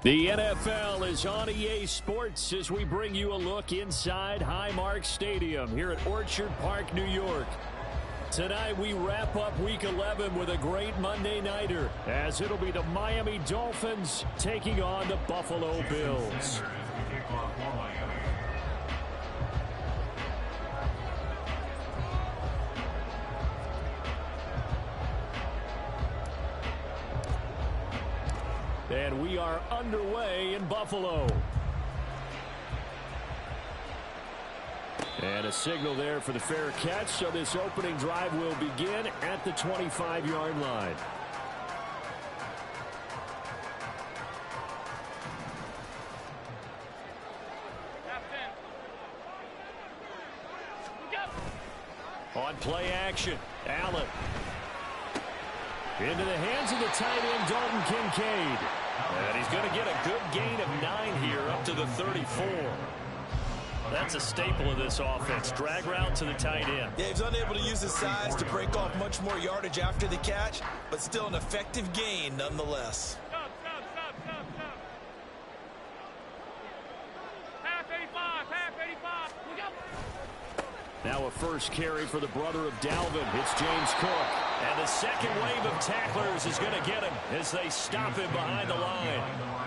The NFL is on EA Sports as we bring you a look inside Highmark Stadium here at Orchard Park, New York. Tonight we wrap up Week 11 with a great Monday nighter as it'll be the Miami Dolphins taking on the Buffalo Bills. And we are underway in Buffalo. And a signal there for the fair catch, so this opening drive will begin at the 25-yard line. On play action, Allen. Into the hands of the tight end, Dalton Kincaid. And he's going to get a good gain of 9 here up to the 34. That's a staple of this offense. Drag route to the tight end. Yeah, he's unable to use his size to break off much more yardage after the catch, but still an effective gain nonetheless. Now a first carry for the brother of Dalvin. It's James Cook. And the second wave of tacklers is going to get him as they stop him behind the line.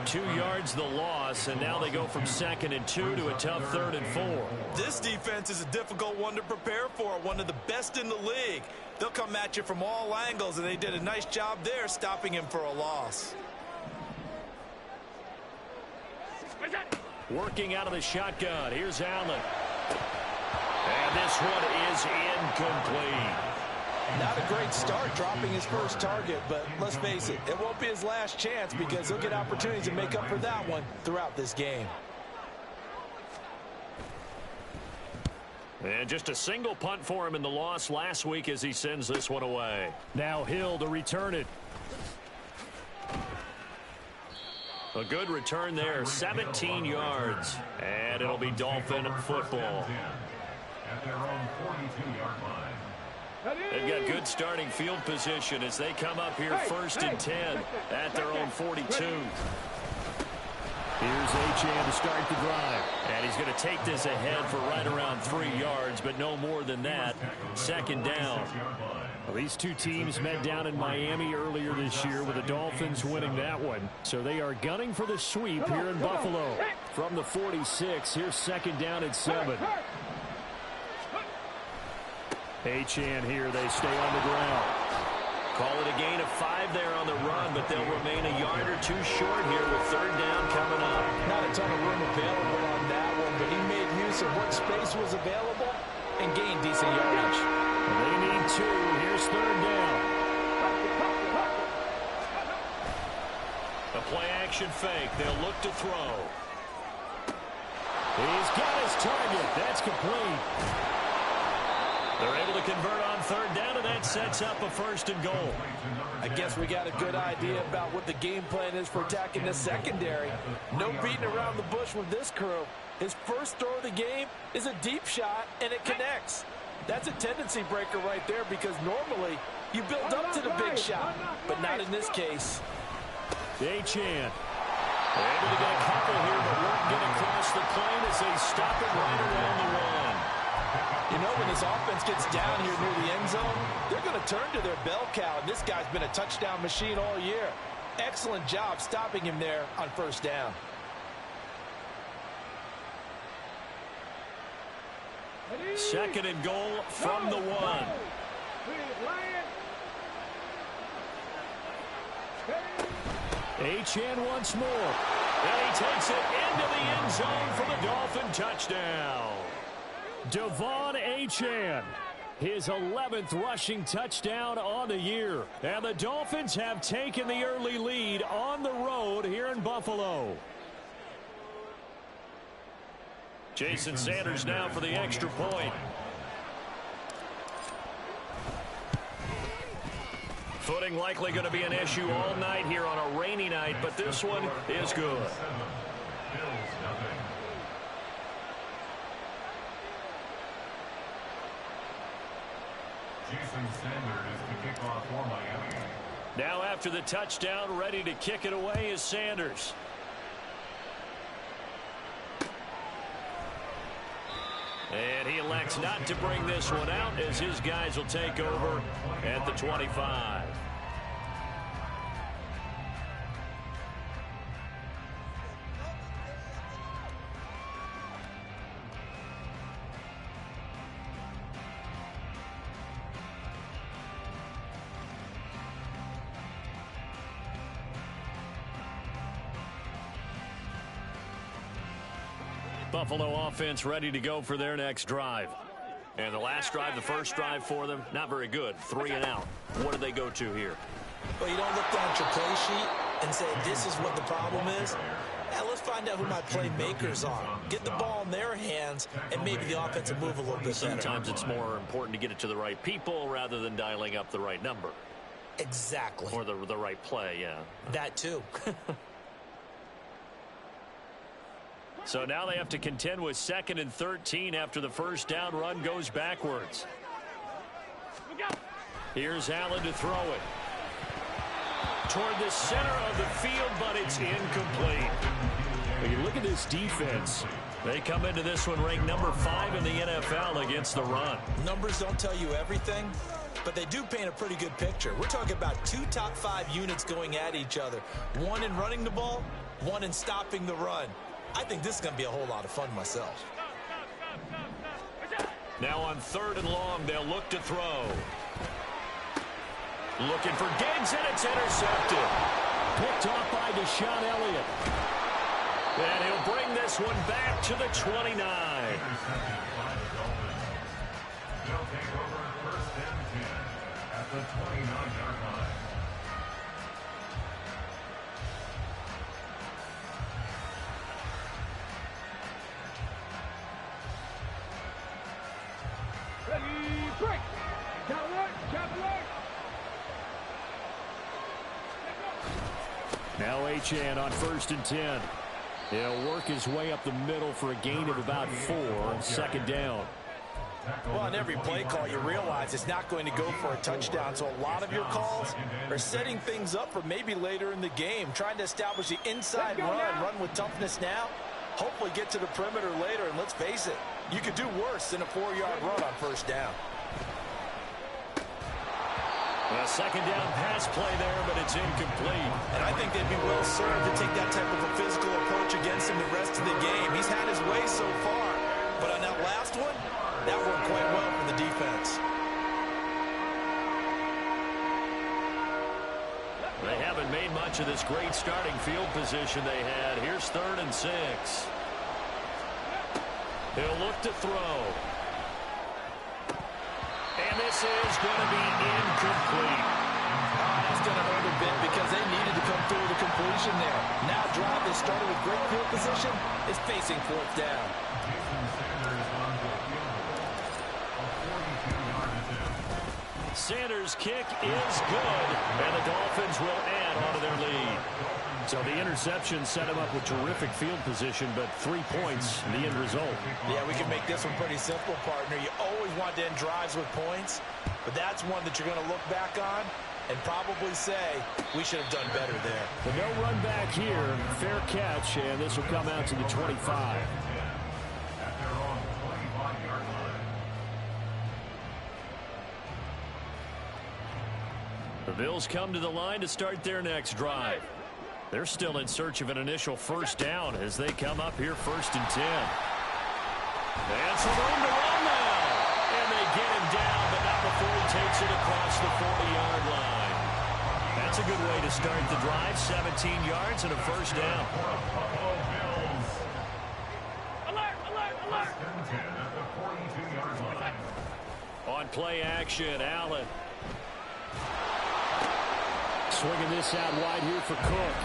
2 yards the loss, and now they go from 2nd and 2 to a tough 3rd and 4. This defense is a difficult one to prepare for, one of the best in the league. They'll come at you from all angles, and they did a nice job there stopping him for a loss. Working out of the shotgun. Here's Allen. And this one is incomplete. Not a great start dropping his first target, but let's face it, it won't be his last chance because he'll get opportunities to make up for that one throughout this game. And just a single punt for him in the loss last week as he sends this one away. Now Hill to return it. A good return there, 17 yards. And it'll be Dolphin football. At their own 42-yard line. They've got good starting field position as they come up here 1st and 10 at their own 42. Here's Achane to start the drive. And he's going to take this ahead for right around 3 yards, but no more than that. 2nd down. Well, these two teams met down in Miami earlier this year with the Dolphins winning that one. So they are gunning for the sweep here in Buffalo. From the 46, here's 2nd down and 7. Achane here, they stay on the ground. Call it a gain of 5 there on the run, but they'll remain a yard or 2 short here with 3rd down coming up. Not a ton of room available on that one, but he made use of what space was available and gained decent yardage. They need 2. Here's 3rd down. A play action fake. They'll look to throw. He's got his target. That's complete. They're able to convert on 3rd down, and that sets up a 1st and goal. I guess we got a good idea about what the game plan is for attacking the secondary. No beating around the bush with this crew. His first throw of the game is a deep shot, and it connects. That's a tendency breaker right there because normally you build up to the big shot, but not in this case. Achane. They're able to get a couple here, but won't get across the plane as they stop it right around the one. You know, when this offense gets down here near the end zone, they're going to turn to their bell cow, and this guy's been a touchdown machine all year. Excellent job stopping him there on 1st down. Second and goal from the 1. Achane once more. And he takes it into the end zone for the Dolphin touchdown. Devon Achane, his 11th rushing touchdown on the year. And the Dolphins have taken the early lead on the road here in Buffalo. Jason Sanders now for the extra point. Footing likely going to be an issue all night here on a rainy night, but this one is good. Jason Sanders is the kickoff for Miami. Now after the touchdown, ready to kick it away is Sanders. And he elects not to bring this one out as his guys will take over at the 25. Buffalo offense ready to go for their next drive. And the last drive, the first drive for them, not very good. 3 and out. What do they go to here? Well, you don't look down at your play sheet and say, this is what the problem is. Now, let's find out who my playmakers are. Get the ball in their hands, and maybe the offense will move a little bit better. Sometimes it's more important to get it to the right people rather than dialing up the right number. Exactly. Or the right play, yeah. That, too. So now they have to contend with 2nd and 13 after the first down run goes backwards. Here's Allen to throw it. Toward the center of the field, but it's incomplete. When you look at this defense, they come into this one ranked number 5 in the NFL against the run. Numbers don't tell you everything, but they do paint a pretty good picture. We're talking about 2 top 5 units going at each other. One in running the ball, one in stopping the run. I think this is going to be a whole lot of fun myself. Now on 3rd and long, they'll look to throw. Looking for Diggs, and it's intercepted. Picked off by Deshaun Elliott. And he'll bring this one back to the 29. They'll take over 1st and 10 at the 29-yard line. Now Achane on 1st and 10. He'll work his way up the middle for a gain of about 4. 2nd down. Well, on every play call, you realize it's not going to go for a touchdown. So a lot of your calls are setting things up for maybe later in the game, trying to establish the inside run with toughness now, hopefully get to the perimeter later. And let's face it, you could do worse than a 4-yard run on 1st down. A 2nd down pass play there, but it's incomplete. And I think they'd be well served to take that type of a physical approach against him the rest of the game. He's had his way so far, but on that last one, that worked quite well for the defense. They haven't made much of this great starting field position they had. Here's 3rd and 6. He'll look to throw. And this is going to be incomplete. That's going to hurt a bit because they needed to come through with a completion there. Now drive that started with great field position is facing 4th down. Sanders' kick is good, and the Dolphins will add on to their lead. So the interception set him up with terrific field position, but 3 points, the end result. Yeah, we can make this one pretty simple, partner. You always want to end drives with points, but that's one that you're going to look back on and probably say, we should have done better there. But no run back here. Fair catch, and this will come out to the 25. The Bills come to the line to start their next drive. They're still in search of an initial 1st down as they come up here 1st and 10. And some room to run now. And they get him down, but not before he takes it across the 40-yard line. That's a good way to start the drive. 17 yards and a 1st down. Alert, alert, alert. At the 42-yard line. On play action, Allen. Swinging this out wide here for Cook.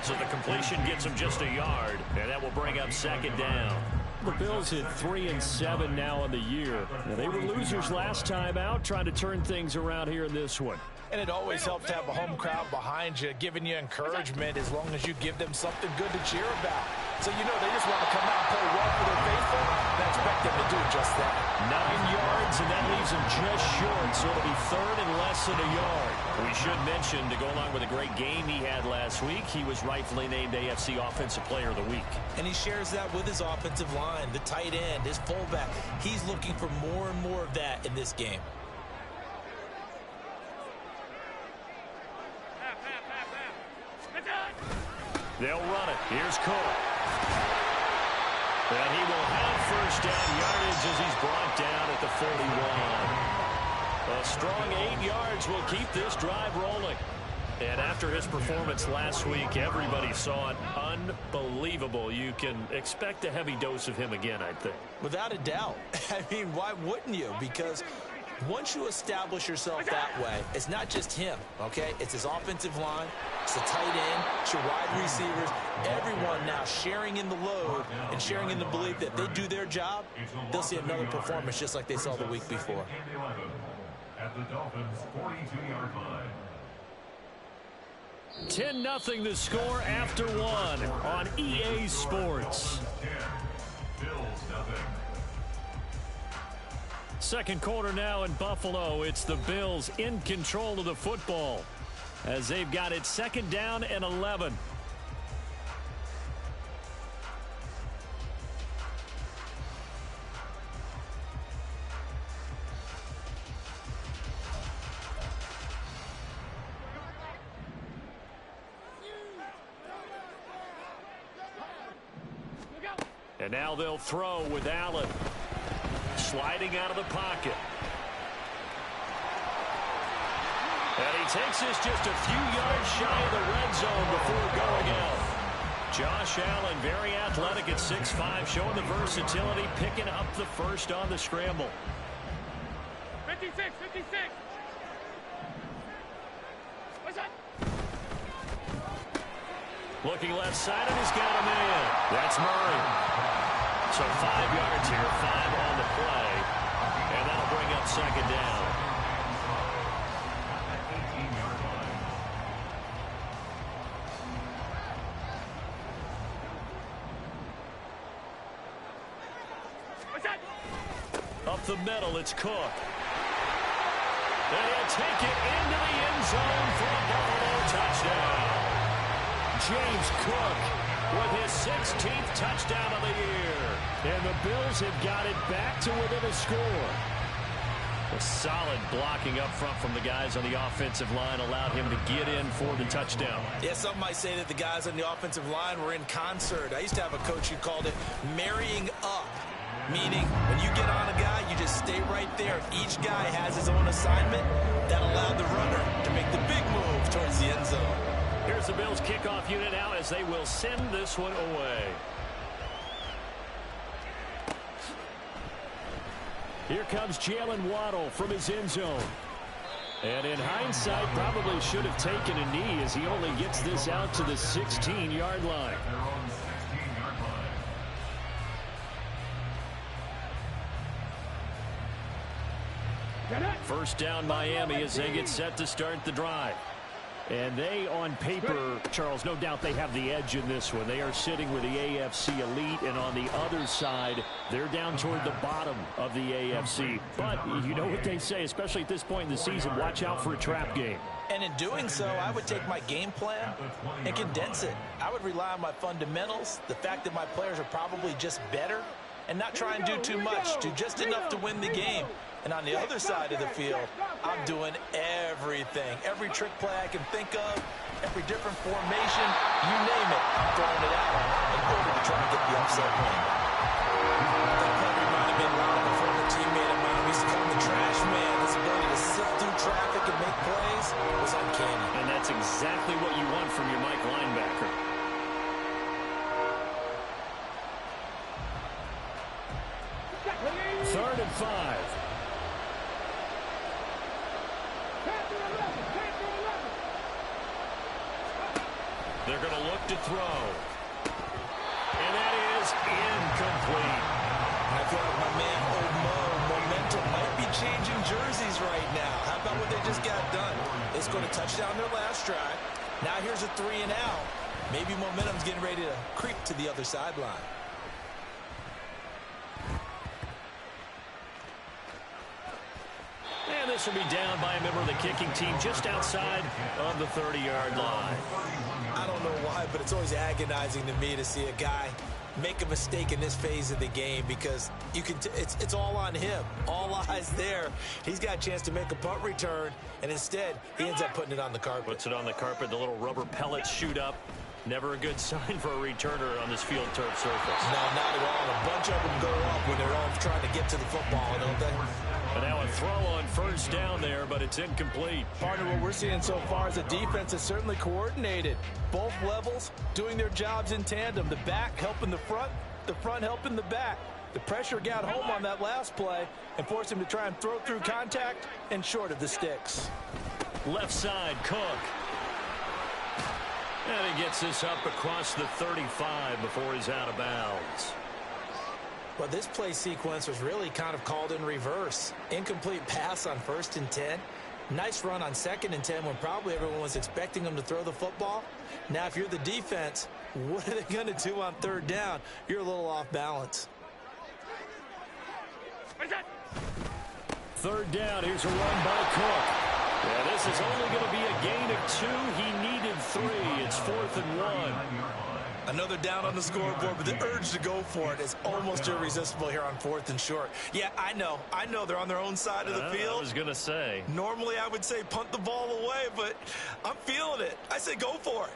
So the completion gets him just a yard, and that will bring up 2nd down. The Bills hit 3 and 7 now on the year. Now, they were losers last time out, trying to turn things around here in this one. And it always helps to have a home crowd behind you, giving you encouragement as long as you give them something good to cheer about. So you know they just want to come out and play well for their faithful, and I expect them to do just that. 9 yards, and that leaves throws him just short, so it'll be third and less than a yard. We should mention, to go along with a great game he had last week, he was rightfully named AFC Offensive Player of the Week. And he shares that with his offensive line, the tight end, his fullback. He's looking for more and more of that in this game. They'll run it. Here's Cook. And he will have first down yardage as he's brought down at the 41. A strong 8 yards will keep this drive rolling. And after his performance last week, everybody saw it. Unbelievable. You can expect a heavy dose of him again, I think. Without a doubt. I mean, why wouldn't you? Because once you establish yourself that way, it's not just him, okay? It's his offensive line, it's the tight end, it's your wide receivers, everyone now sharing in the load and sharing in the belief that they do their job, they'll see another performance just like they saw the week before. At the Dolphins' 42-yard line. 10-0 the score after one on EA Sports. 10, Bills nothing. Second quarter now in Buffalo. It's the Bills in control of the football as they've got it second down and 11. And now they'll throw with Allen. Sliding out of the pocket. And he takes this just a few yards shy of the red zone before going out. Josh Allen, very athletic at 6'5", showing the versatility, picking up the first on the scramble. 56. What's that? Looking left side, and he's got him in. That's Murray. So 5 yards here, 5 on the play, and that'll bring up second down. Up the middle, it's Cook. And he'll take it into the end zone for a Buffalo touchdown. James Cook with his 16th touchdown of the year. And the Bills have got it back to within a score. A solid blocking up front from the guys on the offensive line allowed him to get in for the touchdown. Yeah, some might say that the guys on the offensive line were in concert. I used to have a coach who called it marrying up, meaning when you get on a guy, you just stay right there. Each guy has his own assignment. That allowed the runner to make the big move towards the end zone. Here's the Bills kickoff unit out as they will send this one away. Here comes Jalen Waddle from his end zone. And in hindsight, probably should have taken a knee as he only gets this out to the 16-yard line. First down Miami as they get set to start the drive. And they, on paper, Charles, no doubt they have the edge in this one. They are sitting with the AFC elite, and on the other side, they're down toward the bottom of the AFC. But you know what they say, especially at this point in the season, watch out for a trap game. And in doing so, I would take my game plan and condense it. I would rely on my fundamentals, the fact that my players are probably just better, and not try and do too much, do just enough to win the game. And on the other side of the field, I'm doing everything. Every trick play I can think of, every different formation, you name it, I'm throwing it out in order to try and get the upset win. That play reminded me a lot of a former teammate of mine. He used to call him the trash man. His ability to sift through traffic and make plays was uncanny. And that's exactly what you want from your Mike linebacker. Third and 5. They're going to look to throw. And that is incomplete. I feel like my man, Old Mo, momentum might be changing jerseys right now. How about what they just got done? They scored a touchdown their last drive. Now here's a 3 and out. Maybe momentum's getting ready to creep to the other sideline. this will be down by a member of the kicking team just outside of the 30-yard line. I don't know why, but it's always agonizing to me to see a guy make a mistake in this phase of the game because it's all on him. All eyes there. He's got a chance to make a punt return, and instead he ends up putting it on the carpet. Puts it on the carpet. The little rubber pellets shoot up. Never a good sign for a returner on this field turf surface. No, not at all. A bunch of them go up when they're all trying to get to the football, don't they? And now a throw on first down there, but it's incomplete. Partner, what we're seeing so far is the defense is certainly coordinated. Both levels doing their jobs in tandem. The back helping the front helping the back. The pressure got home on that last play and forced him to try and throw through contact and short of the sticks. Left side, Cook. And he gets this up across the 35 before he's out of bounds. Well, this play sequence was really kind of called in reverse. Incomplete pass on 1st and 10. Nice run on 2nd and 10 when probably everyone was expecting him to throw the football. Now, if you're the defense, what are they going to do on 3rd down? You're a little off balance. 3rd down. Here's a run by Cook. Yeah, this is only going to be a gain of 2. He needed 3. It's 4th and 1. Another down on the scoreboard, but the urge to go for it is almost irresistible here on 4th and short. Yeah, I know they're on their own side of the field. I was going to say. Normally I would say punt the ball away, but I'm feeling it. I say go for it.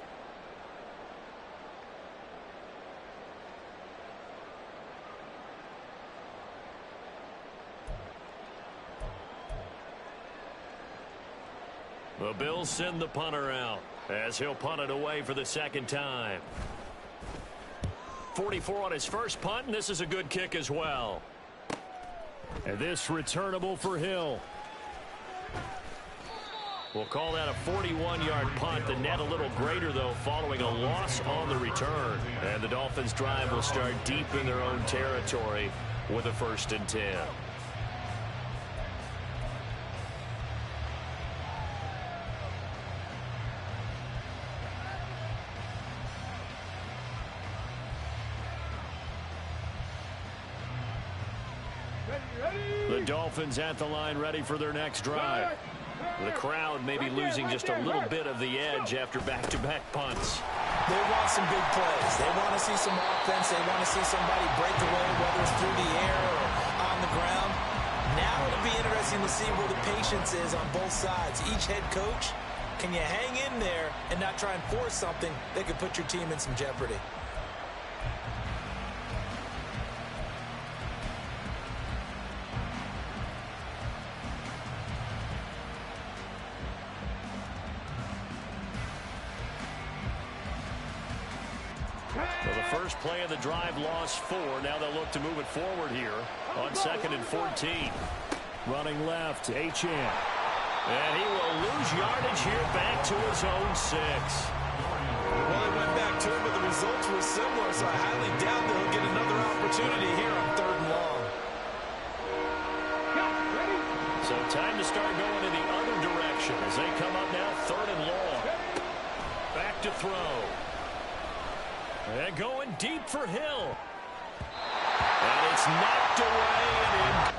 The Bills send the punter out as he'll punt it away for the 2nd time. 44 on his first punt, and this is a good kick as well. And this returnable for Hill. We'll call that a 41-yard punt. The net a little greater, though, following a loss on the return. And the Dolphins' drive will start deep in their own territory with a 1st and 10. The Dolphins at the line ready for their next drive. The crowd may be losing just a little bit of the edge after back-to-back punts. They want some big plays. They want to see some offense. They want to see somebody break away, whether it's through the air or on the ground. Now it'll be interesting to see where the patience is on both sides. Each head coach, can you hang in there and not try and force something that could put your team in some jeopardy? Well, the first play of the drive lost 4. Now they'll look to move it forward here on 2nd and 14. Running left, Achane. And he will lose yardage here back to his own 6. Well, they went back to it, but the results were similar, so I highly doubt they'll get another opportunity here on 3rd and long. So time to start going in the other direction as they come up now 3rd and long. Back to throw. And going deep for Hill. And it's knocked away and in.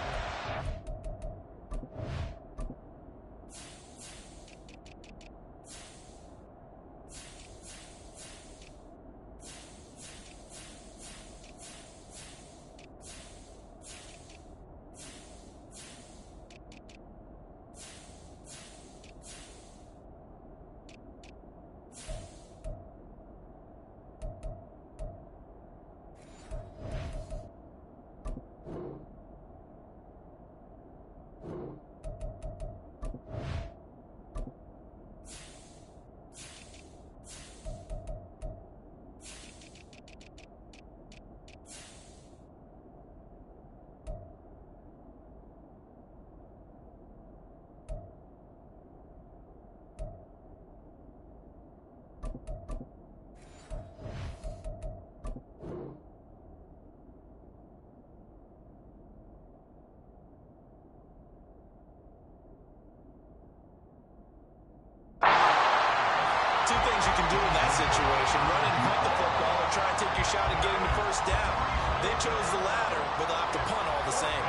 Two things you can do in that situation: run and punt the football, or try and take your shot at getting the 1st down. They chose the latter, but they'll have to punt all the same.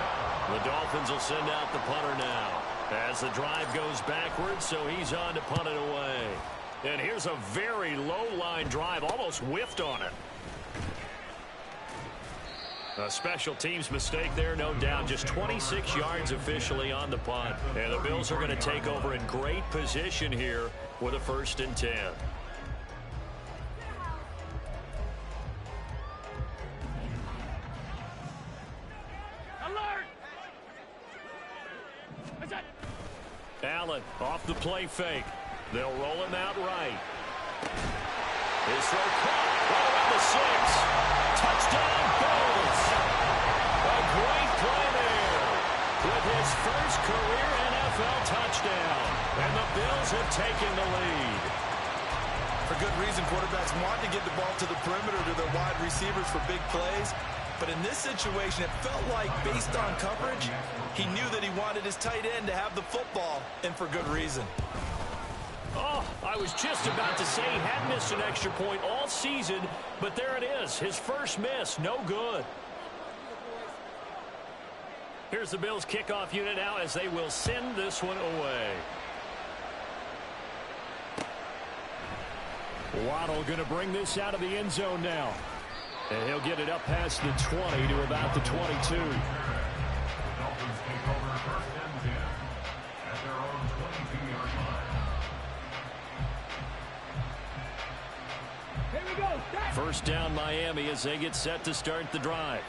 The Dolphins will send out the punter now. As the drive goes backwards, so he's on to punt it away. And here's a very low-line drive, almost whiffed on it. A special teams mistake there, no doubt. Just 26 yards officially on the punt. And the Bills are going to take over in great position here with a 1st and 10. Alert! What's that? Allen off the play fake. They'll roll him out right. His throw caught right around the 6. Touchdown, Bills. A great play there with his first career NFL touchdown. And the Bills have taken the lead. For good reason, quarterbacks want to get the ball to the perimeter to their wide receivers for big plays. But in this situation, it felt like, based on coverage, he knew that he wanted his tight end to have the football, and for good reason. Oh, I was just about to say he hadn't missed an extra point all season, but there it is. His first miss, no good. Here's the Bills kickoff unit now as they will send this one away. Waddle going to bring this out of the end zone now. And he'll get it up past the 20 to about the 22. Dolphins take over 1st and 10 at their own 22-yard line. Here we go. Start. 1st down Miami as they get set to start the drive.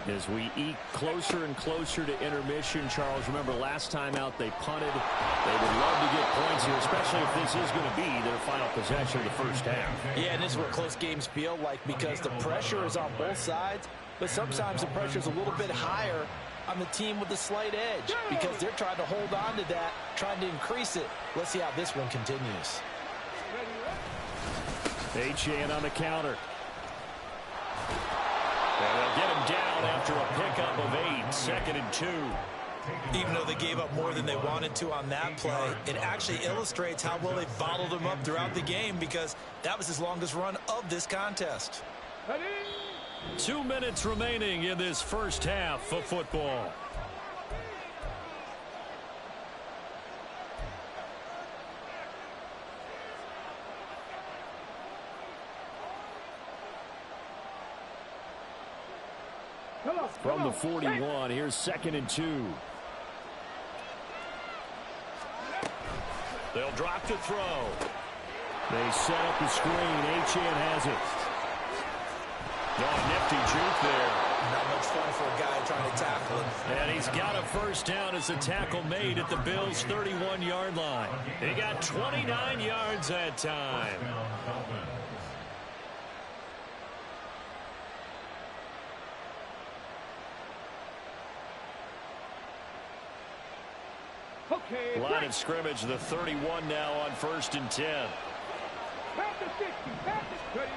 As we eke closer and closer to intermission, Charles, remember last time out they punted. They would love to get points here, especially if this is going to be their final possession of the 1st half. Yeah, and this is what close games feel like because the pressure is on both sides, but sometimes the pressure is a little bit higher on the team with the slight edge because they're trying to hold on to that, trying to increase it. Let's see how this one continues. Achane on the counter. And they'll get him down after a pickup of 8, 2nd and 2. Even though they gave up more than they wanted to on that play, it actually illustrates how well they bottled him up throughout the game because that was his longest run of this contest. 2 minutes remaining in this 1st half of football. From the 41, here's 2nd and 2. They'll drop to throw. They set up the screen. Achane has it. Oh, nifty juke there. Not much fun for a guy trying to tackle him. And he's got a 1st down as the tackle made at the Bills' 31-yard line. He got 29 yards that time. Okay. Line of scrimmage, the 31 now on 1st and 10. Pass the 50. Pass the 30.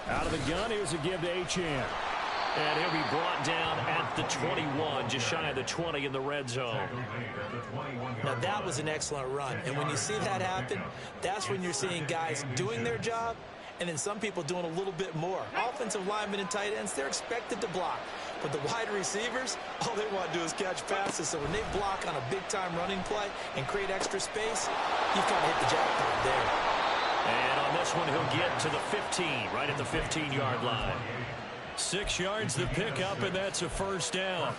Out of the gun, here's a give to Achane. And he'll be brought down at the 21, just shy of the 20 in the red zone. Now that was an excellent run, and when you see that happen, that's when you're seeing guys doing their job and then some people doing a little bit more. Offensive linemen and tight ends, they're expected to block. But the wide receivers, all they want to do is catch passes. So when they block on a big-time running play and create extra space, you've kind of hit the jackpot there. And on this one, he'll get to the 15, right at the 15-yard line. 6 yards to pick up, and that's a 1st down.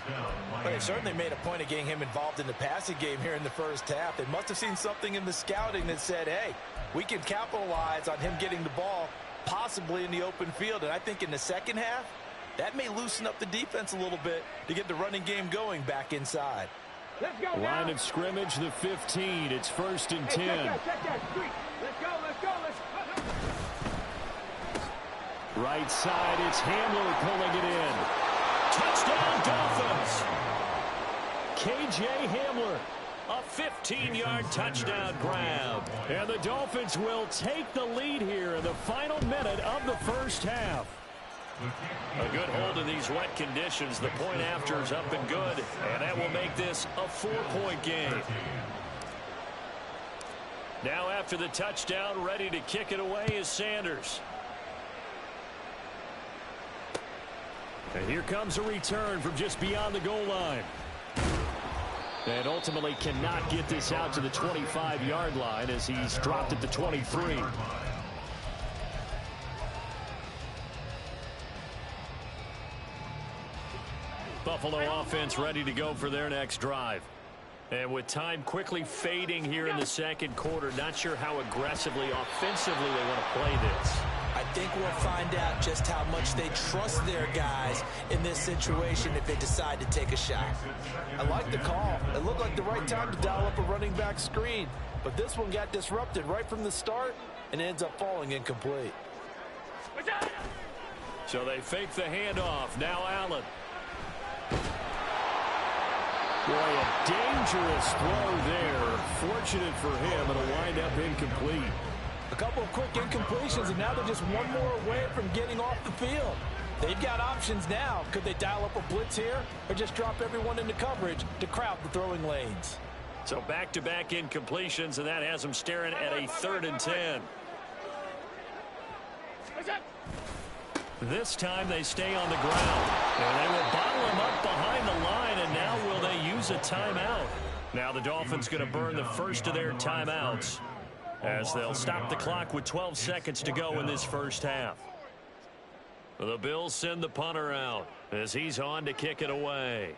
But they certainly made a point of getting him involved in the passing game here in the 1st half. They must have seen something in the scouting that said, hey, we can capitalize on him getting the ball possibly in the open field. And I think in the 2nd half, that may loosen up the defense a little bit to get the running game going back inside. Let's go. Line of scrimmage, the 15. It's 1st and 10. Check that. Sweet. Let's go. Right side, it's Hamler pulling it in. Touchdown, Dolphins. KJ Hamler, a 15-yard touchdown grab. And the Dolphins will take the lead here in the final minute of the 1st half. A good hold in these wet conditions. The point after is up and good, and that will make this a 4-point game. Now after the touchdown, ready to kick it away is Sanders. And here comes a return from just beyond the goal line. And ultimately cannot get this out to the 25-yard line as he's dropped at the 23. Buffalo offense ready to go for their next drive. And with time quickly fading here in the second quarter, not sure how aggressively, offensively they want to play this. I think we'll find out just how much they trust their guys in this situation if they decide to take a shot. I like the call. It looked like the right time to dial up a running back screen. But this one got disrupted right from the start and ends up falling incomplete. So they fake the handoff. Now Allen. Boy, a dangerous throw there. Fortunate for him, it'll wind up incomplete. A couple of quick incompletions, and now they're just one more away from getting off the field. They've got options now. Could they dial up a blitz here or just drop everyone into coverage to crowd the throwing lanes? So back-to-back incompletions, and that has them staring at a 3rd and 10. This time they stay on the ground. And they will bottle him up behind the line, and now will they use a timeout? Now the Dolphins going to burn the first of their timeouts as they'll stop the clock with 12 seconds to go in this first half. The Bills send the punter out as he's on to kick it away.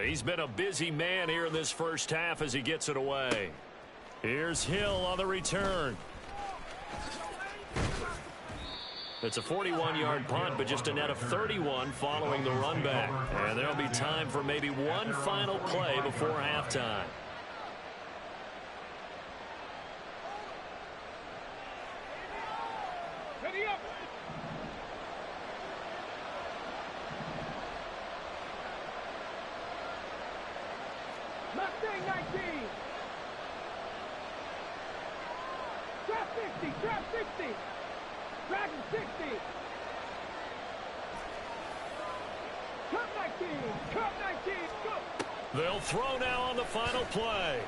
He's been a busy man here in this first half as he gets it away. Here's Hill on the return. It's a 41-yard punt, but just a net of 31 following the run back. And there'll be time for maybe one final play before halftime. Ready up. Mustang 19. Drop 60, drop 60. Dragon 60. Cup 19, Cup 19, go. They'll throw now on the final play.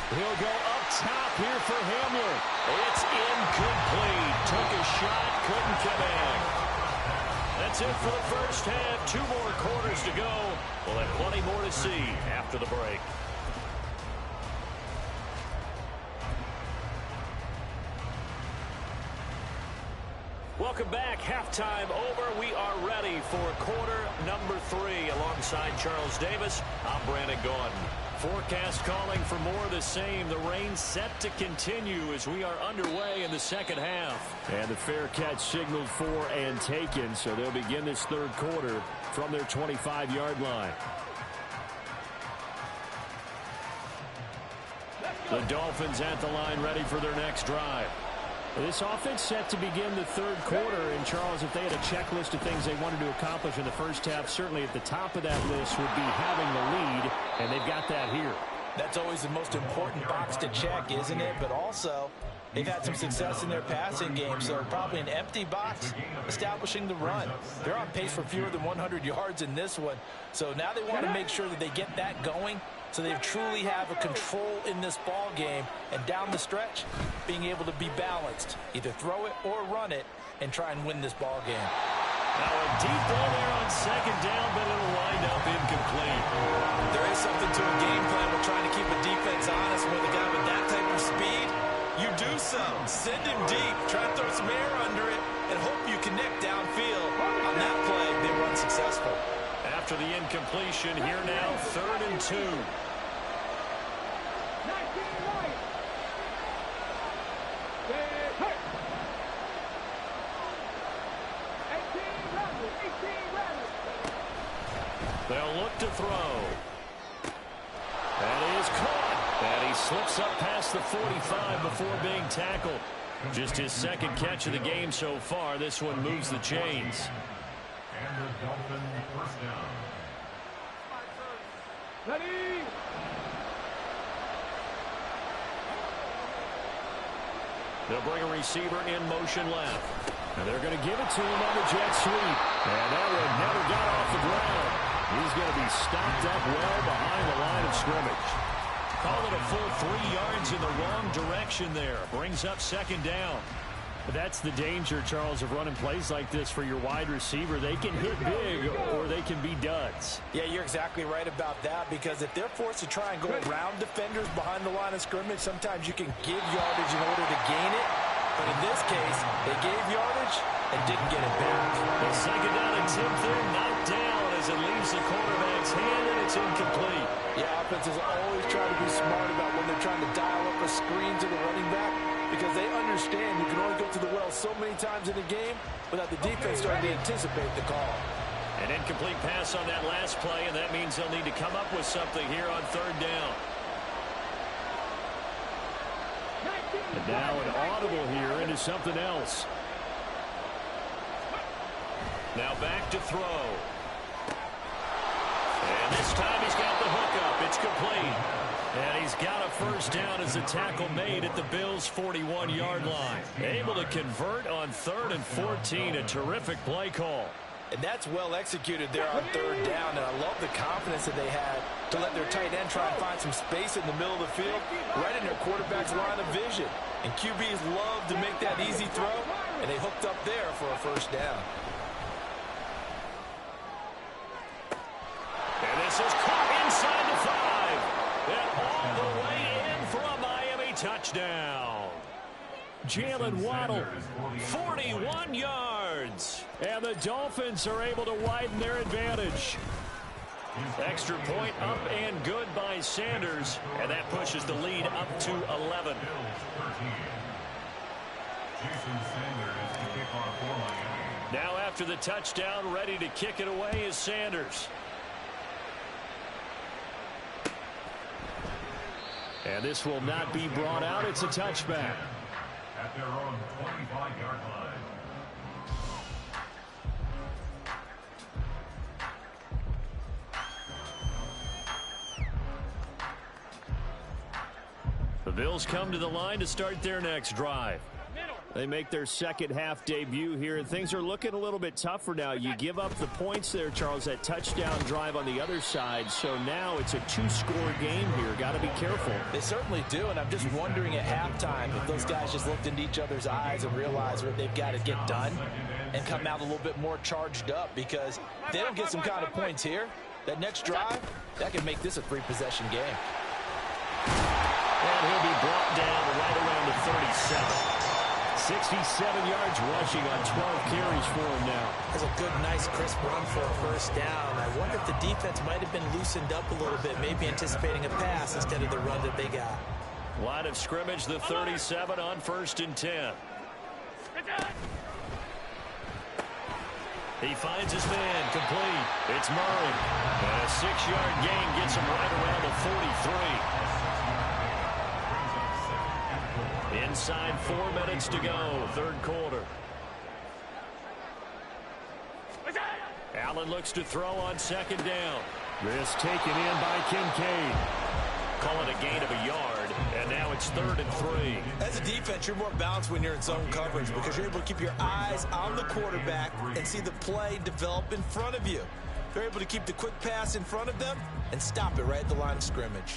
He'll go up top here for Hamler. It's incomplete. Took a shot, couldn't connect. That's it for the first half. 2 more quarters to go. We'll have plenty more to see after the break. Welcome back. Halftime over. We are ready for quarter number 3. Alongside Charles Davis, I'm Brandon Gordon. Forecast calling for more of the same. The rain set to continue as we are underway in the second half. And the fair catch signaled for and taken, so they'll begin this third quarter from their 25-yard line. The Dolphins at the line ready for their next drive. This offense set to begin the third quarter, and Charles, if they had a checklist of things they wanted to accomplish in the first half, certainly at the top of that list would be having the lead, and they've got that here. That's always the most important box to check, isn't it? But also, they've had some success in their passing game, so probably an empty box establishing the run. They're on pace for fewer than 100 yards in this one, so now they want to make sure that they get that going so they truly have a control in this ball game, and down the stretch, being able to be balanced, either throw it or run it, and try and win this ball game. Now a deep ball there on second down, but it'll wind up incomplete. There is something to a game plan with trying to keep a defense honest with a guy with that type of speed. You do so. Send him deep, try to throw some air under it, and hope you connect downfield. On that play, they were unsuccessful. After the incompletion, here now, 3rd and 2. 19 right. Hey. 18 rattle, 18 rattle. They'll look to throw. And he is caught. And he slips up past the 45 before being tackled. Just his second catch of the game so far. This one moves the chains. And the Dolphin first down. Ready. They'll bring a receiver in motion left. And they're going to give it to him on the jet sweep. And that one never got off the ground. He's going to be stopped up well behind the line of scrimmage. Call it a full 3 yards in the wrong direction there. Brings up second down. That's the danger, Charles, of running plays like this for your wide receiver. They can hit big or they can be duds. Yeah, you're exactly right about that, because if they're forced to try and go around defenders behind the line of scrimmage, sometimes you can give yardage in order to gain it. But in this case, they gave yardage and didn't get it back. The second down and 10 there, knocked down as it leaves the quarterback's hand, and it's incomplete. Yeah, offenses always try to be smart about when they're trying to dial up a screen to the running back, because they understand you can only go to the well so many times in a game without the defense starting to anticipate the call. An incomplete pass on that last play, and that means they'll need to come up with something here on third down. And now an audible here into something else. Now back to throw. And this time he's got the hook up. It's complete. And he's got a first down as the tackle made at the Bills' 41-yard line. Able to convert on 3rd and 14. A terrific play call. And that's well executed there on third down, and I love the confidence that they had to let their tight end try and find some space in the middle of the field, right in their quarterback's line of vision. And QBs love to make that easy throw, and they hooked up there for a first down. And this is caught inside the 5. And all the way in for a Miami touchdown. Jalen Waddle, 41 yards. And the Dolphins are able to widen their advantage. Extra point up and good by Sanders. And that pushes the lead up to 11. Now after the touchdown, ready to kick it away is Sanders. And this will not be brought out. It's a touchback. At their own 25-yard line. The Bills come to the line to start their next drive. They make their second half debut here, and things are looking a little bit tougher now. You give up the points there, Charles, that touchdown drive on the other side. So now it's a 2-score game here. Got to be careful. They certainly do, and I'm just wondering at halftime if those guys just looked into each other's eyes and realized what they've got to get done and come out a little bit more charged up, because if they don't get some kind of points here, that next drive, that could make this a 3-possession game. And he'll be brought down right around the 37. 67 yards rushing on 12 carries for him now. That's a good, nice, crisp run for a first down. I wonder if the defense might have been loosened up a little bit, maybe anticipating a pass instead of the run that they got. Line of scrimmage, the 37 on 1st and 10. He finds his man, complete. It's Murray. And a 6-yard gain gets him right around the 43. Inside 4 minutes to go, third quarter. Allen looks to throw on second down. This taken in by Kincaid. Call it a gain of a yard, and now it's 3rd and 3. As a defense, you're more balanced when you're in zone coverage, because you're able to keep your eyes on the quarterback and see the play develop in front of you. You're able to keep the quick pass in front of them and stop it right at the line of scrimmage.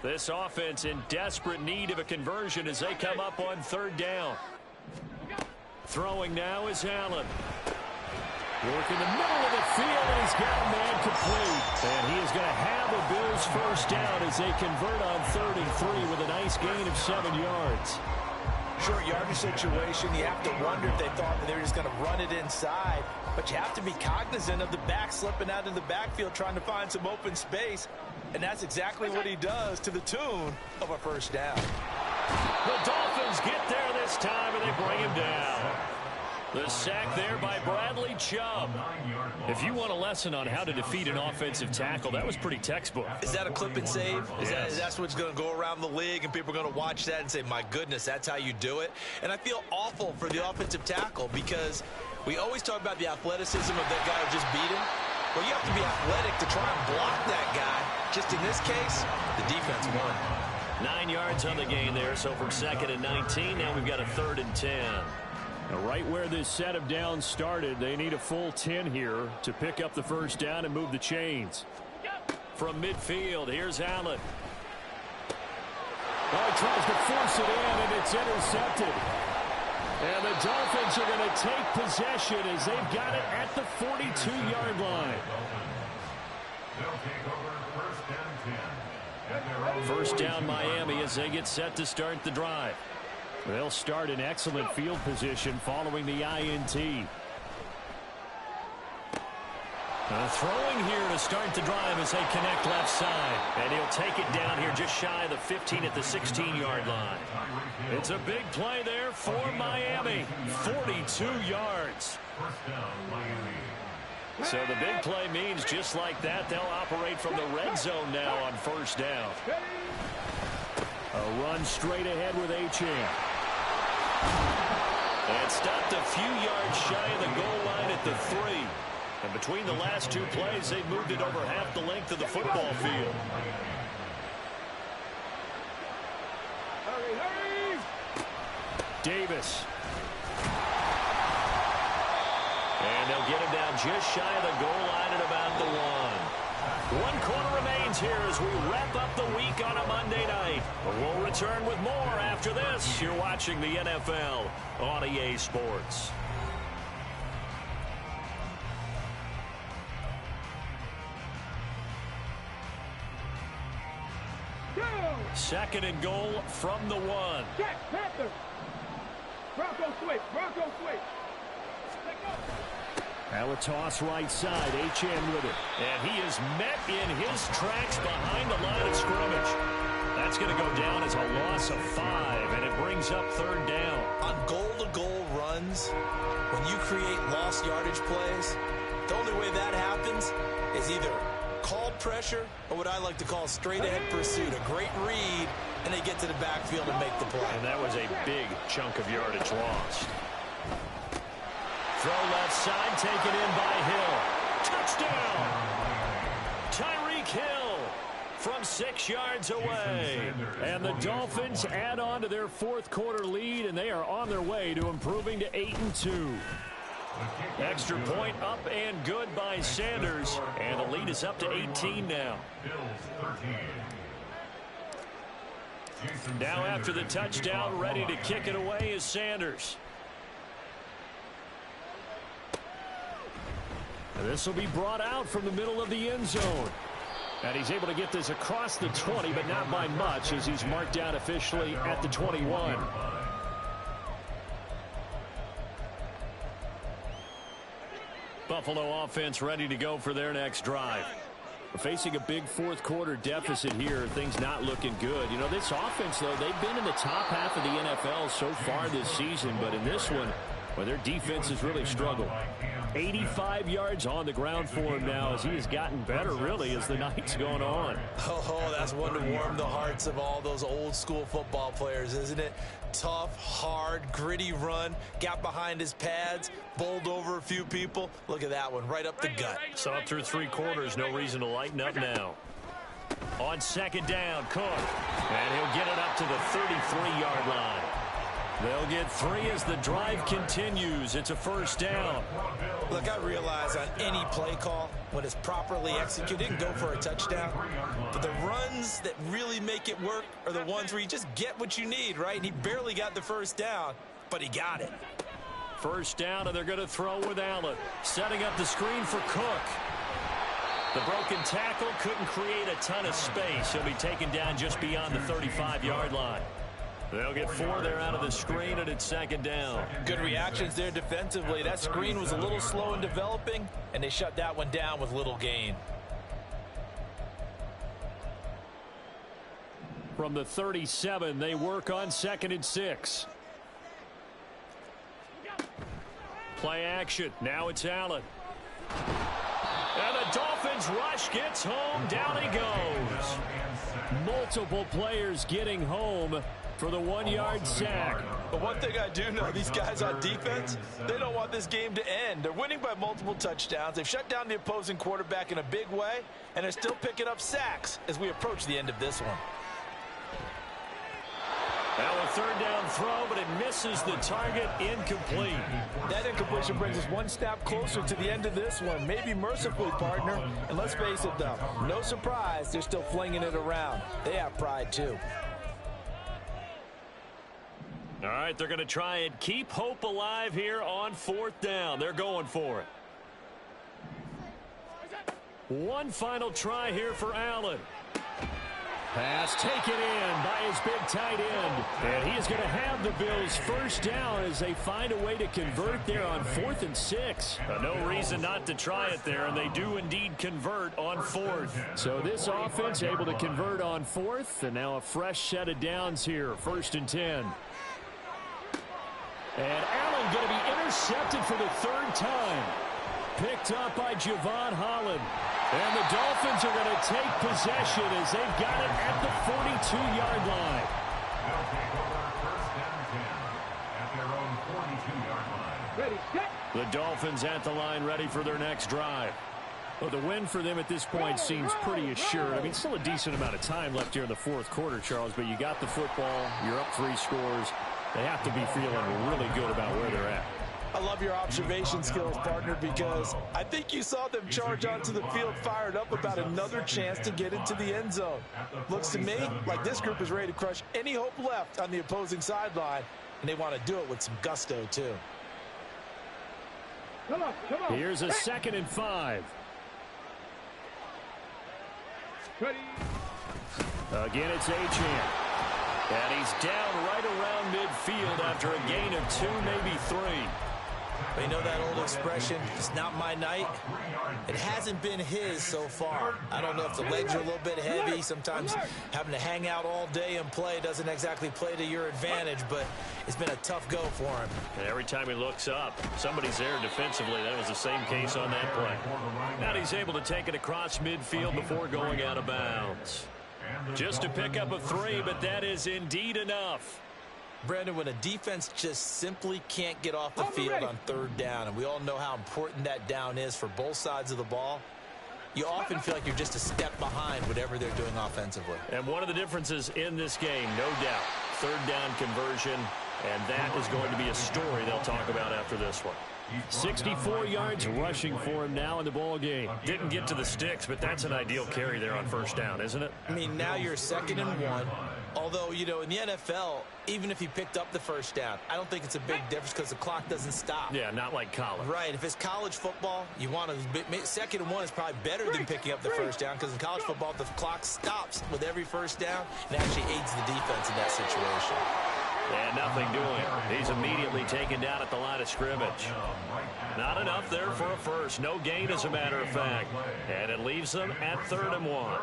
This offense in desperate need of a conversion as they come up on 3rd down. Throwing now is Allen. Work in the middle of the field, and he's got a man complete. And he is going to have a Bills first down as they convert on 3rd and 3 with a nice gain of 7 yards. Short yardage situation, you have to wonder if they thought that they were just going to run it inside. But you have to be cognizant of the back slipping out of the backfield trying to find some open space. And that's exactly what he does, to the tune of a first down. The Dolphins get there this time, and they bring him down. The sack there by Bradley Chubb. If you want a lesson on how to defeat an offensive tackle, that was pretty textbook. Is that a clip and save? Yes. That's what's going to go around the league, and people are going to watch that and say, my goodness, that's how you do it? And I feel awful for the offensive tackle, because we always talk about the athleticism of that guy who just beat him. Well, you have to be athletic to try and block that guy. Just in this case, the defense won. 9 yards on the gain there, so from 2nd and 19, now we've got a 3rd and 10. Now, right where this set of downs started, they need a full 10 here to pick up the first down and move the chains. From midfield, here's Allen. Oh, he tries to force it in, and it's intercepted. And the Dolphins are going to take possession as they've got it at the 42-yard line. They'll take over first and 10 at their own. First down Miami as they get set to start the drive. They'll start in excellent field position following the INT. Throwing here to start the drive as they connect left side. And he'll take it down here just shy of the 15 at the 16-yard line. It's a big play there for Miami. 42 yards. First down, Miami. So the big play means just like that, they'll operate from the red zone now on first down. A run straight ahead with Achane. And stopped a few yards shy of the goal line at the 3. And between the last two plays, they moved it over half the length of the football field. Hurry! Davis. And they'll get him down just shy of the goal line at about the 1. 1 quarter remains here as we wrap up the week on a Monday night. But we'll return with more after this. You're watching the NFL on EA Sports. Second and goal from the 1. Jack Panther. Bronco switch. Bronco switch. Now a toss right side. Achane with it. And he is met in his tracks behind the line of scrimmage. That's going to go down as a loss of 5, and it brings up third down. On goal-to-goal runs, when you create lost yardage plays, the only way that happens is either called pressure or what I like to call straight-ahead pursuit. A great read, and they get to the backfield and make the play. And that was a big chunk of yardage lost. Throw left side, taken in by Hill. Touchdown! Tyreek Hill from 6 yards away. And the Dolphins add on to their fourth quarter lead, and they are on their way to improving to 8-2. Extra point up and good by Sanders. And the lead is up to 18 now. Now after the touchdown, ready to kick it away is Sanders. This will be brought out from the middle of the end zone. And he's able to get this across the 20, but not by much as he's marked down officially at the 21. Buffalo offense ready to go for their next drive. We're facing a big fourth quarter deficit here. Things not looking good. You know, this offense, though, they've been in the top half of the NFL so far this season. But in this one, well, their defense has really struggled. 85 yards on the ground for him now as he has gotten better, really, as the night's going on. Oh, that's one to warm the hearts of all those old-school football players, isn't it? Tough, hard, gritty run, got behind his pads, bowled over a few people. Look at that one, right up the gut. So up through 3 quarters, no reason to lighten up now. On second down, Cook. And he'll get it up to the 33-yard line. They'll get 3 as the drive continues. It's a first down. Look, I realize on any play call, when it's properly executed, it can go for a touchdown. But the runs that really make it work are the ones where you just get what you need, right? And he barely got the first down, but he got it. First down, and they're going to throw with Allen. Setting up the screen for Cook. The broken tackle couldn't create a ton of space. He'll be taken down just beyond the 35-yard line. They'll get 4 there out of the screen, and it's second down. Good reactions there defensively. That screen was a little slow in developing, and they shut that one down with little gain. From the 37, they work on 2nd and 6. Play action. Now it's Allen. And the Dolphins rush gets home. Down he goes. Multiple players getting home for the 1-yard sack. But one thing I do know, these guys on defense, they don't want this game to end. They're winning by multiple touchdowns. They've shut down the opposing quarterback in a big way, and they're still picking up sacks as we approach the end of this one. Now a third down throw, but it misses the target. Incomplete. That incompletion brings us one step closer to the end of this one. Maybe mercifully, partner. And let's face it, though, no surprise, they're still flinging it around. They have pride, too. All right, they're going to try and keep hope alive here on 4th down. They're going for it. One final try here for Allen. Pass taken in by his big tight end. And he is going to have the Bills first down as they find a way to convert there on 4th and 6. No reason not to try it there, and they do indeed convert on 4th. So this offense able to convert on 4th, and now a fresh set of downs here, 1st and 10. And Allen going to be intercepted for the 3rd time. Picked up by Javon Holland. And the Dolphins are going to take possession as they've got it at the 42-yard line. They'll take over 1st and 10 at their own 42-yard line. Ready, set. The Dolphins at the line ready for their next drive. Well, the win for them at this point seems pretty assured. I mean, still a decent amount of time left here in the 4th quarter, Charles, but you got the football, you're up 3 scores. They have to be feeling really good about where they're at. I love your observation skills, partner, because I think you saw them charge onto the field fired up about another chance to get into the end zone. Looks to me like this group is ready to crush any hope left on the opposing sideline, and they want to do it with some gusto, too. Come on, come on. Here's a 2nd and 5. Ready. Again, it's Achane. And he's down right around midfield after a gain of 2, maybe 3. But you know that old expression, it's not my night? It hasn't been his so far. I don't know if the legs are a little bit heavy. Sometimes having to hang out all day and play doesn't exactly play to your advantage, but it's been a tough go for him. And every time he looks up, somebody's there defensively. That was the same case on that play. Now he's able to take it across midfield before going out of bounds. Just to pick up a 3, but that is indeed enough. Brandon, when a defense just simply can't get off the field on 3rd down, and we all know how important that down is for both sides of the ball, you often feel like you're just a step behind whatever they're doing offensively. And one of the differences in this game, no doubt, 3rd down conversion, and that is going to be a story they'll talk about after this one. 64 yards rushing for him now in the ball game. Didn't get to the sticks, but that's an ideal carry there on 1st down, isn't it? I mean, now you're 2nd and 1. Although, you know, in the NFL, even if he picked up the 1st down, I don't think it's a big difference because the clock doesn't stop. Yeah, not like college. Right. If it's college football, you want to 2nd and 1 is probably better than picking up the 1st down because in college football, the clock stops with every 1st down and actually aids the defense in that situation. And nothing doing. He's immediately taken down at the line of scrimmage. Not enough there for a first. No gain, as a matter of fact. And it leaves them at 3rd and 1.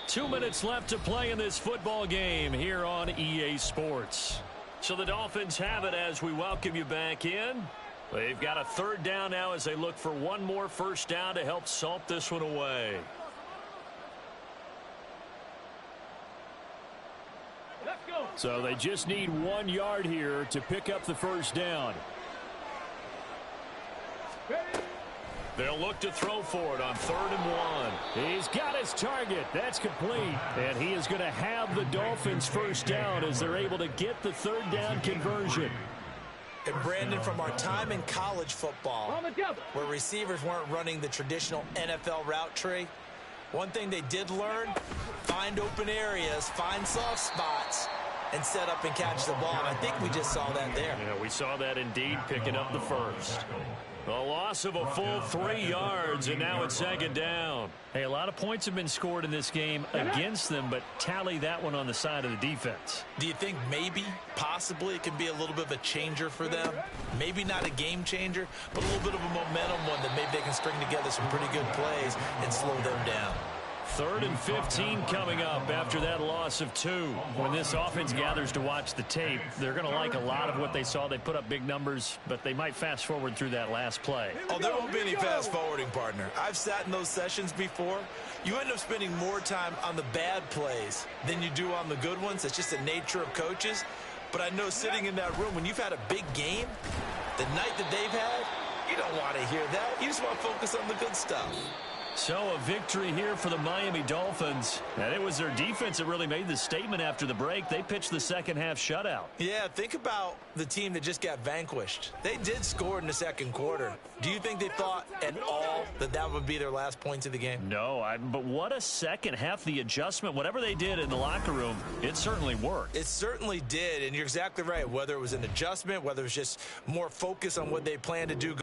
2 minutes left to play in this football game here on EA Sports. So the Dolphins have it as we welcome you back in. They've got a 3rd down now as they look for one more 1st down to help salt this one away. Let's go. So they just need 1 yard here to pick up the 1st down. Ready. They'll look to throw for it on 3rd and 1. He's got his target. That's complete. And he is going to have the Dolphins 1st down as they're able to get the 3rd down conversion. And Brandon, from our time in college football, where receivers weren't running the traditional NFL route tree, one thing they did learn, find open areas, find soft spots, and set up and catch the ball. And I think we just saw that there. Yeah, we saw that indeed, picking up the 1st. A loss of a full 3 yards, and now it's 2nd down. Hey, a lot of points have been scored in this game against them, but tally that one on the side of the defense. Do you think maybe, possibly, it can be a little bit of a changer for them? Maybe not a game changer, but a little bit of a momentum one that maybe they can string together some pretty good plays and slow them down. 3rd and 15 coming up after that loss of 2. When this offense gathers to watch the tape, they're going to like a lot of what they saw. They put up big numbers, but they might fast forward through that last play. Oh, there won't be any fast forwarding, partner. I've sat in those sessions before. You end up spending more time on the bad plays than you do on the good ones. It's just the nature of coaches. But I know sitting in that room, when you've had a big game, the night that they've had, you don't want to hear that. You just want to focus on the good stuff. So a victory here for the Miami Dolphins. And it was their defense that really made the statement after the break. They pitched the second half shutout. Yeah, think about the team that just got vanquished. They did score in the second quarter. Do you think they thought at all that that would be their last points of the game? No, but what a second half. The adjustment, whatever they did in the locker room, it certainly worked. It certainly did, and you're exactly right. Whether it was an adjustment, whether it was just more focus on what they planned to do.